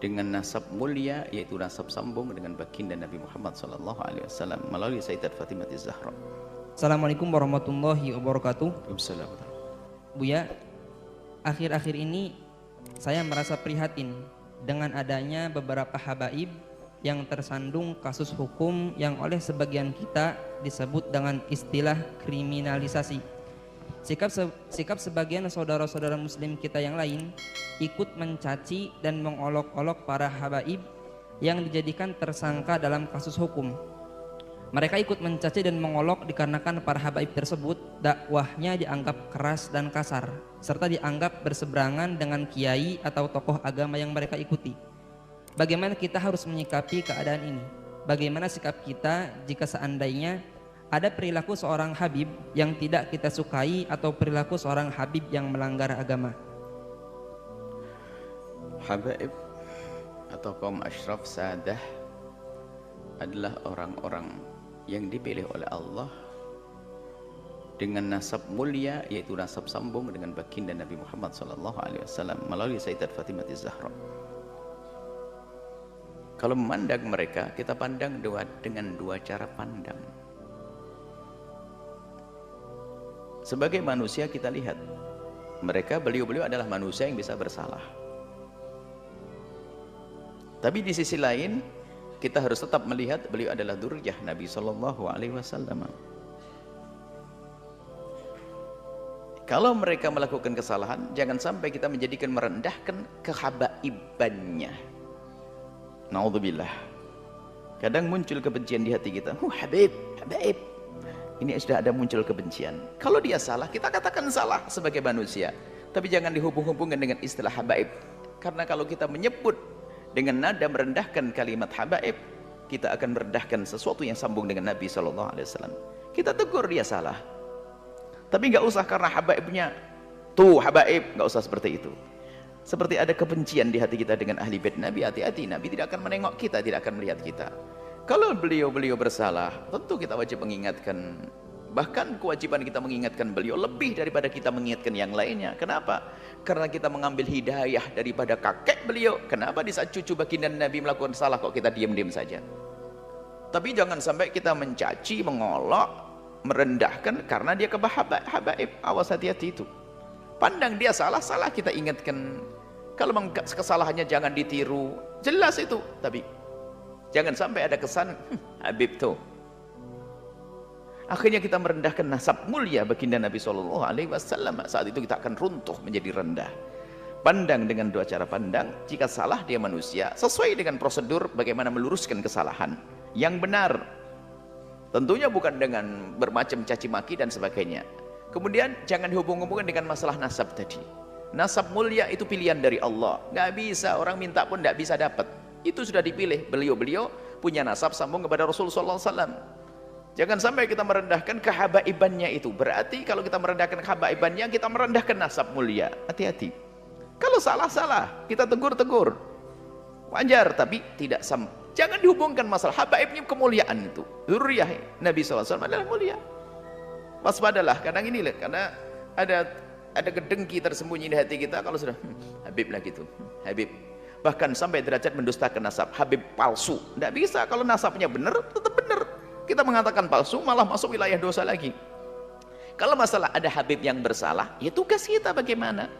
dengan nasab mulia, yaitu nasab sambung dengan baginda Nabi Muhammad SAW melalui Sayyidat Fatimah Az-Zahra. Assalamualaikum warahmatullahi wabarakatuh. Waalaikumsalam. Buya, akhir-akhir ini saya merasa prihatin dengan adanya beberapa habaib yang tersandung kasus hukum yang oleh sebagian kita disebut dengan istilah kriminalisasi. Sikap sebagian saudara-saudara muslim kita yang lain ikut mencaci dan mengolok-olok para habaib yang dijadikan tersangka dalam kasus hukum. Mereka ikut mencaci dan mengolok dikarenakan para habaib tersebut dakwahnya dianggap keras dan kasar, serta dianggap berseberangan dengan kiai atau tokoh agama yang mereka ikuti. Bagaimana kita harus menyikapi keadaan ini? Bagaimana sikap kita jika seandainya ada perilaku seorang habib yang tidak kita sukai atau perilaku seorang habib yang melanggar agama? Habaib atau kaum asyraf sadah adalah orang-orang yang dipilih oleh Allah dengan nasab mulia, yaitu nasab sambung dengan baginda Nabi Muhammad SAW melalui Sayyidat Fatimah Az-Zahra. Kalau memandang mereka, kita pandang dengan dua cara pandang. Sebagai manusia kita lihat mereka, beliau-beliau adalah manusia yang bisa bersalah. Tapi di sisi lain kita harus tetap melihat beliau adalah dzurriyyah Nabi SAW. Kalau mereka melakukan kesalahan, jangan sampai kita menjadikan merendahkan kehabaibannya. Naudzubillah. Kadang muncul kebencian di hati kita. Habib, habaib. Ini sudah ada muncul kebencian. Kalau dia salah, kita katakan salah sebagai manusia. Tapi jangan dihubung-hubungkan dengan istilah habaib. Karena kalau kita menyebut dengan nada merendahkan kalimat habaib, kita akan merendahkan sesuatu yang sambung dengan Nabi SAW. Kita tegur dia salah, tapi nggak usah karena habaibnya tuh habaib, nggak usah seperti itu. Seperti ada kebencian di hati kita dengan ahli bait Nabi, hati-hati, Nabi tidak akan menengok kita, tidak akan melihat kita. Kalau beliau-beliau bersalah, tentu kita wajib mengingatkan. Bahkan kewajiban kita mengingatkan beliau lebih daripada kita mengingatkan yang lainnya. Kenapa? Karena kita mengambil hidayah daripada kakek beliau. Kenapa di saat cucu baginda Nabi melakukan salah kok kita diam-diam saja? Tapi jangan sampai kita mencaci, mengolok, merendahkan karena dia habaib. Awas, hati-hati itu. Pandang dia salah kita ingatkan. Kalau kesalahannya jangan ditiru, jelas itu. Tapi jangan sampai ada kesan habib tuh. Akhirnya kita merendahkan nasab mulia baginda Nabi SAW. Saat itu kita akan runtuh menjadi rendah. Pandang dengan dua cara pandang. Jika salah dia manusia, sesuai dengan prosedur bagaimana meluruskan kesalahan yang benar. Tentunya bukan dengan bermacam caci maki dan sebagainya. Kemudian jangan dihubung-hubungkan dengan masalah nasab tadi. Nasab mulia itu pilihan dari Allah. Nggak bisa, orang minta pun nggak bisa dapat. Itu sudah dipilih. Beliau-beliau punya nasab sambung kepada Rasulullah SAW. Jangan sampai kita merendahkan kehabaibannya itu. Berarti kalau kita merendahkan kehabaibannya, kita merendahkan nasab mulia. Hati-hati. Kalau salah-salah, kita tegur-tegur. Wajar, tapi tidak jangan dihubungkan masalah habaibnya kemuliaan itu. Dzurriyyah Nabi SAW adalah mulia. Waspadalah, kadang ini lihat, karena ada kedengki tersembunyi di hati kita kalau sudah habib lah gitu. Habib. Bahkan sampai derajat mendustakan nasab. Habib palsu. Tidak bisa, kalau nasabnya benar, tetap benar. Kita mengatakan palsu malah masuk wilayah dosa lagi. Kalau masalah ada habib yang bersalah, ya tugas kita bagaimana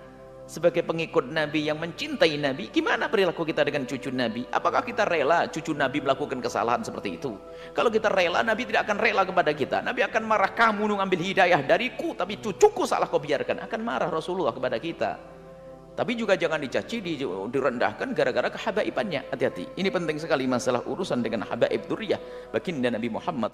sebagai pengikut Nabi yang mencintai Nabi, gimana perilaku kita dengan cucu Nabi? Apakah kita rela cucu Nabi melakukan kesalahan seperti itu? Kalau kita rela, Nabi tidak akan rela kepada kita. Nabi akan marah, kamu ngambil hidayah dariku tapi cucuku salah kau biarkan. Akan marah Rasulullah kepada kita. Tapi juga jangan dicaci, direndahkan gara-gara kehabaibannya. Hati-hati. Ini penting sekali masalah urusan dengan habaib dzurriyyah baginda Nabi Muhammad.